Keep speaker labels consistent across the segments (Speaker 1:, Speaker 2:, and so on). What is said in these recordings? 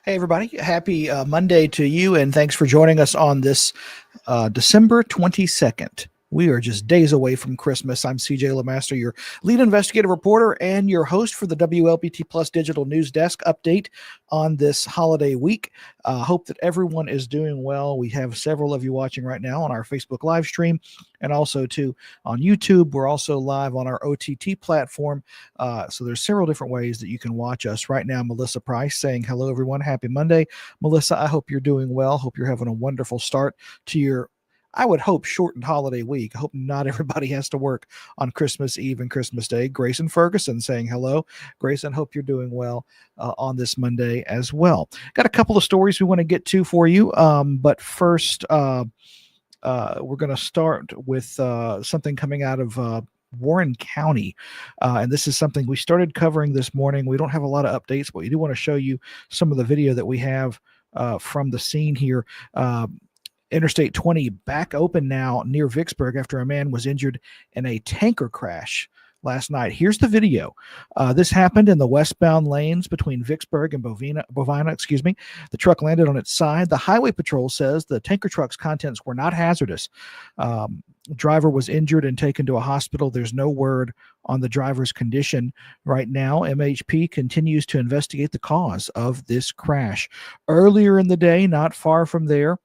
Speaker 1: Hey, everybody. Happy Monday to you, and thanks for joining us on this December 22nd. We are just days away from Christmas. I'm CJ LeMaster, your lead investigative reporter and your host for the WLBT Plus Digital News Desk update on this holiday week. Hope that everyone is doing well. We have several of you watching right now on our Facebook live stream and also too on YouTube. We're also live on our OTT platform. So there's several different ways that you can watch us right now. Melissa Price saying, hello, everyone. Happy Monday. Melissa, I hope you're doing well. Hope you're having a wonderful start to your, I would hope, shortened holiday week. I hope not everybody has to work on Christmas Eve and Christmas Day. Grayson Ferguson saying hello. Grayson, hope you're doing well on this Monday as well. Got a couple of stories we want to get to for you. But first, we're going to start with something coming out of Warren County. And this is something we started covering this morning. We don't have a lot of updates, but we do want to show you some of the video that we have from the scene here. Interstate 20 back open now near Vicksburg after a man was injured in a tanker crash last night. Here's the video. This happened in the westbound lanes between Vicksburg and Bovina. The truck landed on its side. The highway patrol says the tanker truck's contents were not hazardous. Driver was injured and taken to a hospital. There's no word on the driver's condition right now. MHP continues to investigate the cause of this crash. Earlier in the day, not far from there,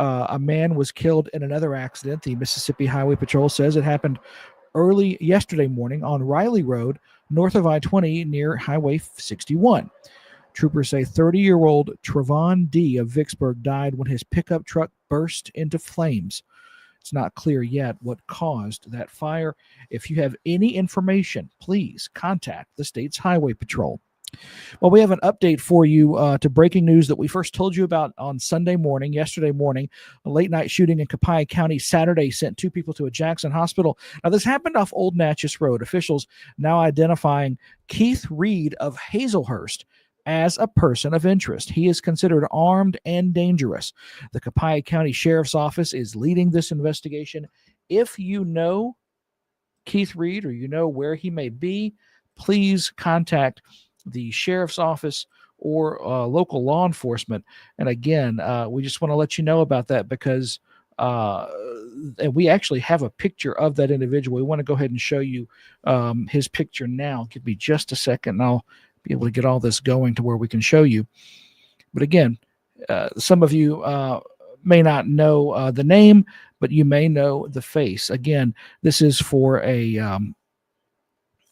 Speaker 1: a man was killed in another accident. The Mississippi Highway Patrol says it happened early yesterday morning on Riley Road, north of I-20 near Highway 61. Troopers say 30-year-old Trevon D. of Vicksburg died when his pickup truck burst into flames. It's not clear yet what caused that fire. If you have any information, please contact the state's Highway Patrol. Well, we have an update for you to breaking news that we first told you about on yesterday morning. A late night shooting in Copiah County Saturday sent 2 people to a Jackson hospital. Now, this happened off Old Natchez Road. Officials now identifying Keith Reed of Hazelhurst as a person of interest. He is considered armed and dangerous. The Copiah County Sheriff's Office is leading this investigation. If you know Keith Reed or you know where he may be, please contact the sheriff's office or local law enforcement. And again, we just want to let you know about that because and we actually have a picture of that individual. We want to go ahead and show you his picture now. Give me just a second and I'll be able to get all this going to where we can show you. But again, some of you may not know the name, but you may know the face. Again, this is for a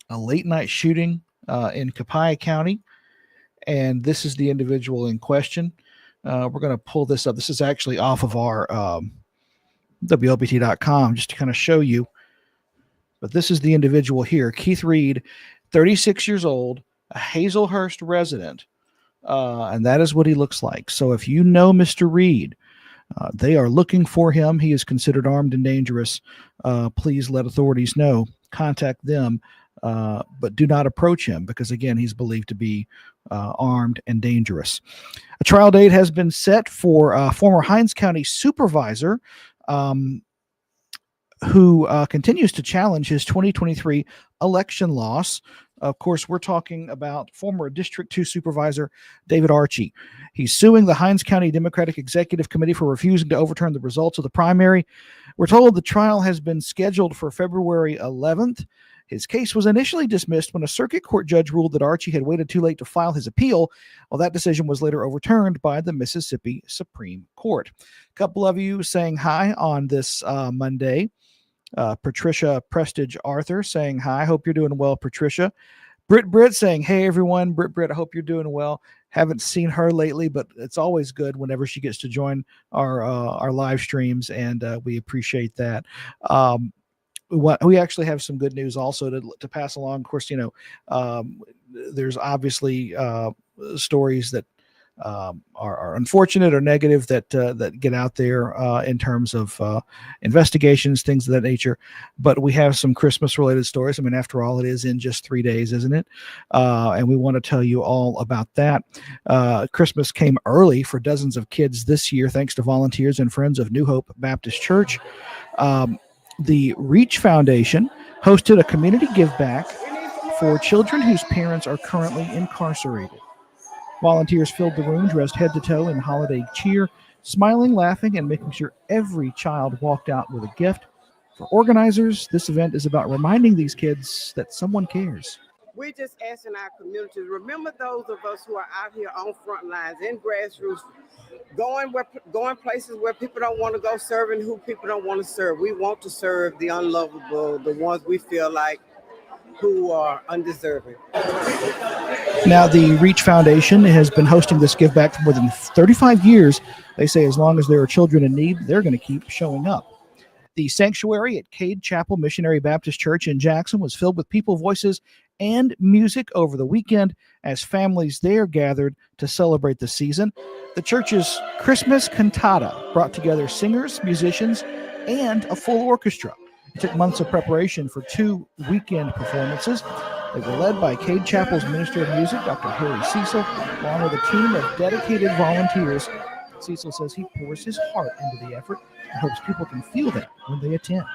Speaker 1: late night shooting in Copiah County, and this is the individual in question. We're going to pull this up. This is actually off of our WLBT.com just to kind of show you. But this is the individual here, Keith Reed, 36 years old, a Hazelhurst resident, and that is what he looks like. So if you know Mr. Reed, They are looking for him. He is considered armed and dangerous. Please let authorities know. Contact them, but do not approach him because, again, he's believed to be armed and dangerous. A trial date has been set for former Hinds County supervisor who continues to challenge his 2023 election loss. Of course, we're talking about former District 2 Supervisor David Archie. He's suing the Hinds County Democratic Executive Committee for refusing to overturn the results of the primary. We're told the trial has been scheduled for February 11th. His case was initially dismissed when a circuit court judge ruled that Archie had waited too late to file his appeal. Well, that decision was later overturned by the Mississippi Supreme Court. A couple of you saying hi on this Monday. Patricia Prestige Arthur saying hi. Hope you're doing well, Patricia. Britt saying, hey, everyone. Britt, I hope you're doing well. Haven't seen her lately, but it's always good whenever she gets to join our live streams, and we appreciate that. We actually have some good news also to pass along. Of course, there's obviously stories that are unfortunate or negative that get out there in terms of investigations, things of that nature. But we have some Christmas related stories. I mean, after all, it is in just 3 days, isn't it? And we want to tell you all about that. Christmas came early for dozens of kids this year, thanks to volunteers and friends of New Hope Baptist Church. The Reach Foundation hosted a community give back for children whose parents are currently incarcerated. Volunteers filled the room dressed head to toe in holiday cheer, smiling, laughing, and making sure every child walked out with a gift. For organizers, this event is about reminding these kids that someone cares.
Speaker 2: We're just asking our community to remember those of us who are out here on front lines, in grassroots, going places where people don't want to go, serving who people don't want to serve. We want to serve the unlovable, the ones we feel like who are undeserving.
Speaker 1: Now, the Reach Foundation has been hosting this give back for more than 35 years. They say as long as there are children in need, they're going to keep showing up. The sanctuary at Cade Chapel Missionary Baptist Church in Jackson was filled with people voices and music over the weekend as families there gathered to celebrate the season. The church's Christmas cantata brought together singers, musicians, and a full orchestra. It took months of preparation for 2 weekend performances. They were led by Cade Chapel's Minister of Music, Dr. Harry Cecil, along with a team of dedicated volunteers. Cecil says he pours his heart into the effort and hopes people can feel that when they attend.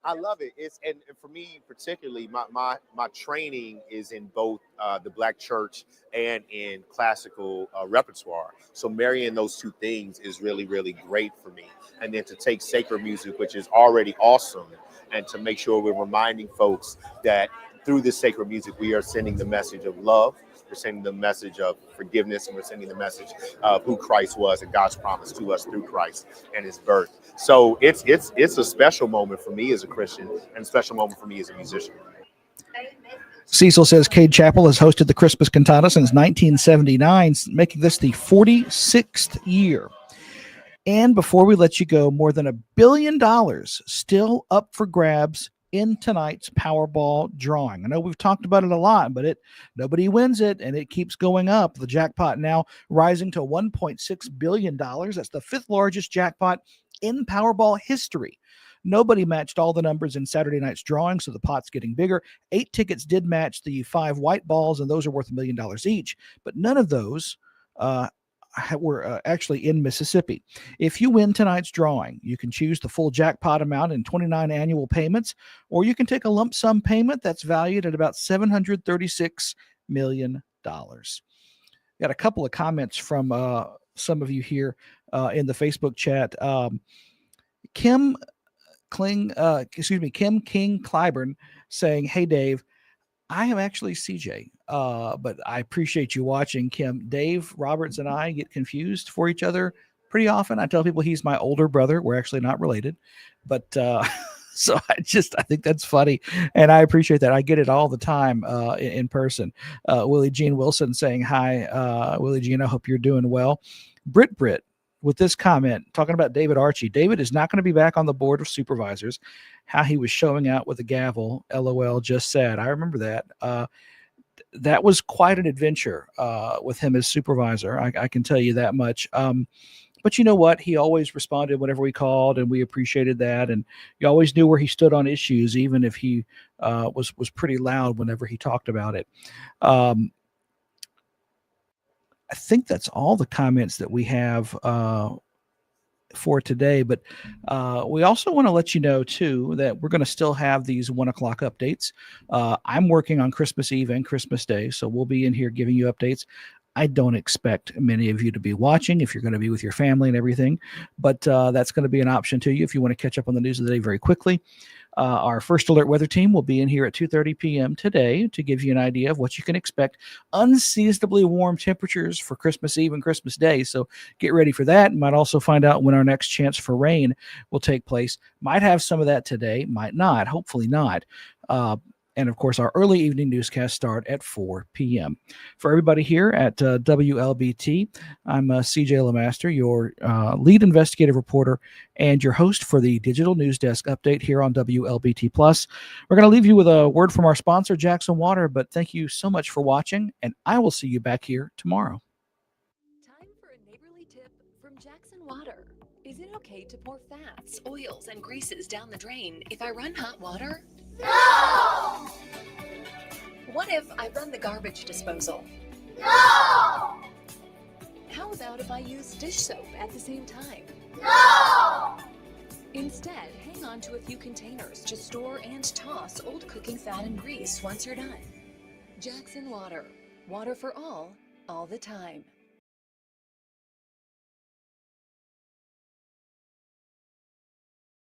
Speaker 3: I love it. And for me particularly, my training is in both the Black church and in classical repertoire. So marrying those two things is really, really great for me. And then to take sacred music, which is already awesome, and to make sure we're reminding folks that through this sacred music, we are sending the message of love. We're sending the message of forgiveness, and we're sending the message of who Christ was and God's promise to us through Christ and his birth. So it's a special moment for me as a Christian and a special moment for me as a musician.
Speaker 1: Cecil says Cade Chapel has hosted the Christmas cantata since 1979, making this the 46th year. And before we let you go, more than $1 billion still up for grabs in tonight's Powerball drawing. I know we've talked about it a lot, but nobody wins it, and it keeps going up. The jackpot now rising to $1.6 billion. That's the 5th largest jackpot in Powerball history. Nobody matched all the numbers in Saturday night's drawing, so the pot's getting bigger. 8 tickets did match the 5 white balls, and those are worth $1 million each, but none of those were actually in Mississippi. If you win tonight's drawing, you can choose the full jackpot amount in 29 annual payments, or you can take a lump sum payment that's valued at about $736 million. Got a couple of comments from some of you here in the Facebook chat. Kim King Clyburn saying, hey, Dave, I am actually CJ, but I appreciate you watching, Kim. Dave Roberts and I get confused for each other pretty often. I tell people he's my older brother. We're actually not related, but so I think that's funny, and I appreciate that. I get it all the time in person. Willie Jean Wilson saying hi. Willie Jean, I hope you're doing well. Britt with this comment, talking about David Archie. David is not going to be back on the board of supervisors. How he was showing out with a gavel, LOL, just sad. I remember that. That was quite an adventure with him as supervisor. I can tell you that much. But you know what? He always responded whenever we called, and we appreciated that. And you always knew where he stood on issues, even if he was pretty loud whenever he talked about it. Um, I think that's all the comments that we have for today. But we also want to let you know, too, that we're going to still have these 1 o'clock updates. I'm working on Christmas Eve and Christmas Day, so we'll be in here giving you updates. I don't expect many of you to be watching if you're going to be with your family and everything, but that's going to be an option to you if you want to catch up on the news of the day very quickly. Our first alert weather team will be in here at 2:30 p.m. today to give you an idea of what you can expect. Unseasonably warm temperatures for Christmas Eve and Christmas Day, so get ready for that. Might also find out when our next chance for rain will take place. Might have some of that today, might not, hopefully not. And of course, our early evening newscasts start at 4 p.m. For everybody here at WLBT, I'm CJ LeMaster, your lead investigative reporter and your host for the Digital News Desk update here on WLBT Plus. We're going to leave you with a word from our sponsor, Jackson Water, but thank you so much for watching, and I will see you back here tomorrow.
Speaker 4: Time for a neighborly tip from Jackson Water. Is it okay to pour fats, oils, and greases down the drain if I run hot water?
Speaker 5: No!
Speaker 4: What if I run the garbage disposal?
Speaker 5: No!
Speaker 4: How about if I use dish soap at the same time?
Speaker 5: No!
Speaker 4: Instead, hang on to a few containers to store and toss old cooking fat and grease once you're done. Jackson Water. Water for all the time.